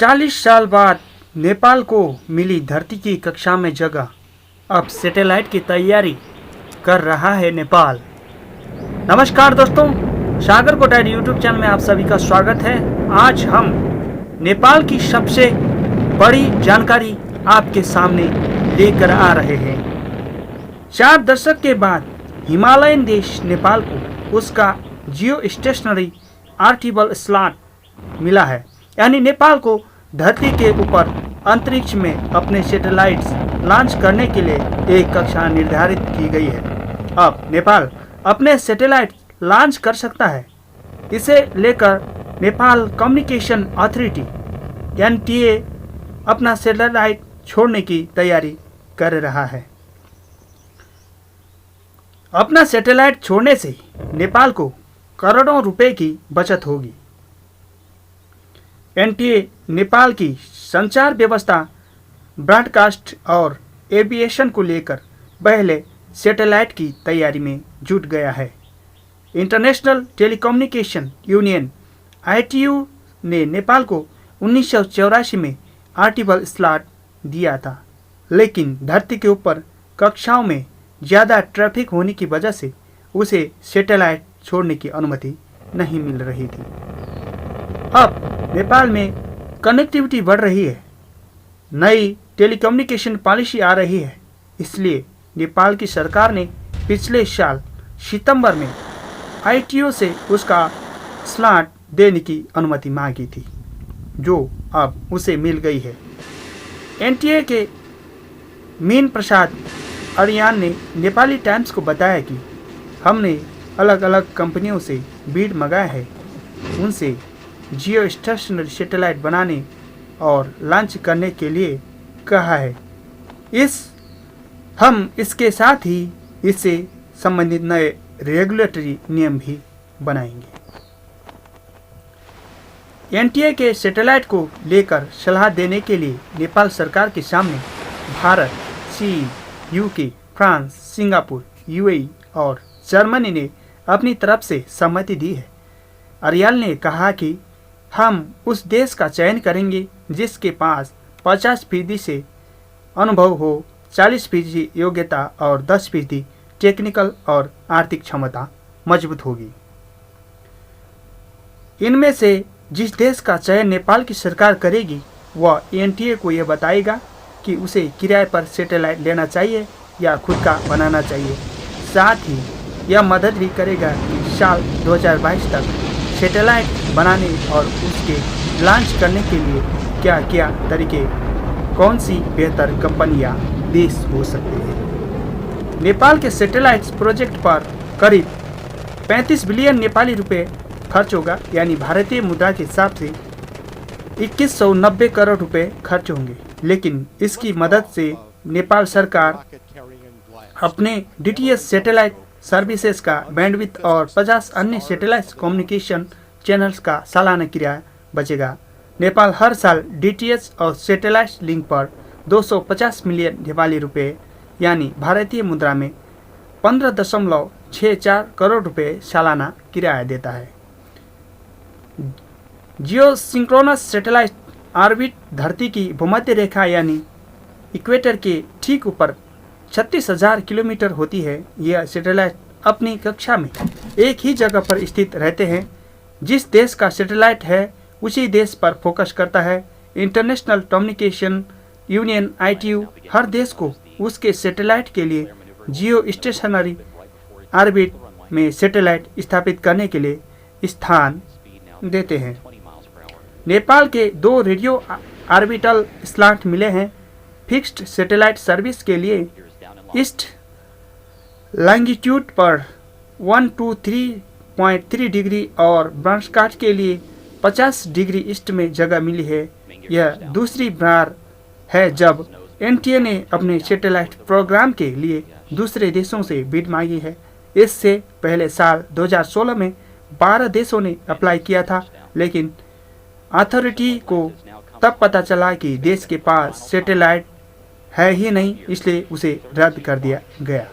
40 साल बाद नेपाल को मिली धरती की कक्षा में जगह। अब सैटेलाइट की तैयारी कर रहा है नेपाल। नमस्कार दोस्तों, सागर कोटाइड यूट्यूब चैनल में आप सभी का स्वागत है। आज हम नेपाल की सबसे बड़ी जानकारी आपके सामने लेकर आ रहे हैं। 4 दशक के बाद हिमालयन देश नेपाल को उसका जियो स्टेशनरी आर्टिबल स्लॉट मिला है, यानी नेपाल को धरती के ऊपर अंतरिक्ष में अपने सैटेलाइट्स लॉन्च करने के लिए एक कक्षा निर्धारित की गई है। अब नेपाल अपने सैटेलाइट लॉन्च कर सकता है। इसे लेकर नेपाल कम्युनिकेशन अथॉरिटी (एनटीए) अपना सैटेलाइट छोड़ने की तैयारी कर रहा है। अपना सैटेलाइट छोड़ने से नेपाल को करोड़ों रुपए की बचत होगी। एनटीए नेपाल की संचार व्यवस्था, ब्रॉडकास्ट और एविएशन को लेकर पहले सैटेलाइट की तैयारी में जुट गया है। इंटरनेशनल टेलीकम्युनिकेशन यूनियन (आईटीयू) ने नेपाल को 1984 में आर्टिबल स्लॉट दिया था, लेकिन धरती के ऊपर कक्षाओं में ज़्यादा ट्रैफिक होने की वजह से उसे सैटेलाइट छोड़ने की अनुमति नहीं मिल रही थी। अब नेपाल में कनेक्टिविटी बढ़ रही है, नई टेलीकम्युनिकेशन पॉलिसी आ रही है, इसलिए नेपाल की सरकार ने पिछले साल सितंबर में आईटीओ से उसका स्लॉट देने की अनुमति मांगी थी, जो अब उसे मिल गई है। एनटीए के मीन प्रसाद अरियान ने नेपाली टाइम्स को बताया कि हमने अलग अलग कंपनियों से बीड मंगाया है, उनसे जियो स्टेशनरी सैटेलाइट बनाने और लॉन्च करने के लिए कहा है। हम इसके साथ ही इससे संबंधित नए रेगुलेटरी नियम भी बनाएंगे। एनटीए के सैटेलाइट को लेकर सलाह देने के लिए नेपाल सरकार के सामने भारत, चीन, यूके, फ्रांस, सिंगापुर, यूएई और जर्मनी ने अपनी तरफ से सहमति दी है। अरियाल ने कहा कि हम उस देश का चयन करेंगे जिसके पास 50% से अनुभव हो, 40% योग्यता और 10% टेक्निकल और आर्थिक क्षमता मजबूत होगी। इनमें से जिस देश का चयन नेपाल की सरकार करेगी, वह एनटीए को यह बताएगा कि उसे किराए पर सैटेलाइट लेना चाहिए या खुद का बनाना चाहिए। साथ ही यह मदद भी करेगा कि साल 2022 तक सैटेलाइट बनाने और उसके लॉन्च करने के लिए क्या क्या तरीके, कौन सी बेहतर कंपनियां देश हो सकते हैं। नेपाल के सैटेलाइट प्रोजेक्ट पर करीब 35 बिलियन नेपाली रुपए खर्च होगा, यानी भारतीय मुद्रा के हिसाब से 2190 करोड़ रुपए खर्च होंगे। लेकिन इसकी मदद से नेपाल सरकार अपने डीटीएच सैटेलाइट सर्विसेज का बैंडविड्थ और 50 अन्य सैटेलाइट कम्युनिकेशन चैनल्स का सालाना किराया बचेगा। नेपाल हर साल डीटीएच और सैटेलाइट लिंक पर 250 मिलियन नेपाली रुपए, यानी भारतीय मुद्रा में 15.64 करोड़ रुपए सालाना किराया देता है। जियो सिंक्रोनस सैटेलाइट ऑर्बिट धरती की भूमध्य रेखा यानी इक्वेटर के ठीक ऊपर 36,000 किलोमीटर होती है। यह सैटेलाइट अपनी कक्षा में एक ही जगह पर स्थित रहते हैं। जिस देश का सैटेलाइट है उसी देश पर फोकस करता है। इंटरनेशनल कम्युनिकेशन यूनियन (आईटीयू) हर देश को उसके सैटेलाइट के लिए जियो स्टेशनरी ऑर्बिट में सैटेलाइट स्थापित करने के लिए स्थान देते हैं। नेपाल के 2 रेडियो ऑर्बिटल स्लॉट मिले हैं। फिक्स्ड सैटेलाइट सर्विस के लिए ईस्ट लॉन्गिट्यूड पर 123.3 डिग्री और ब्रॉडकास्ट के लिए 50 डिग्री ईस्ट में जगह मिली है। यह दूसरी बार है जब एनटीए ने अपने सैटेलाइट प्रोग्राम के लिए दूसरे देशों से बिड मांगी है। इससे पहले साल 2016 में 12 देशों ने अप्लाई किया था, लेकिन अथॉरिटी को तब पता चला कि देश के पास सैटेलाइट है ही नहीं, इसलिए उसे रद्द कर दिया गया।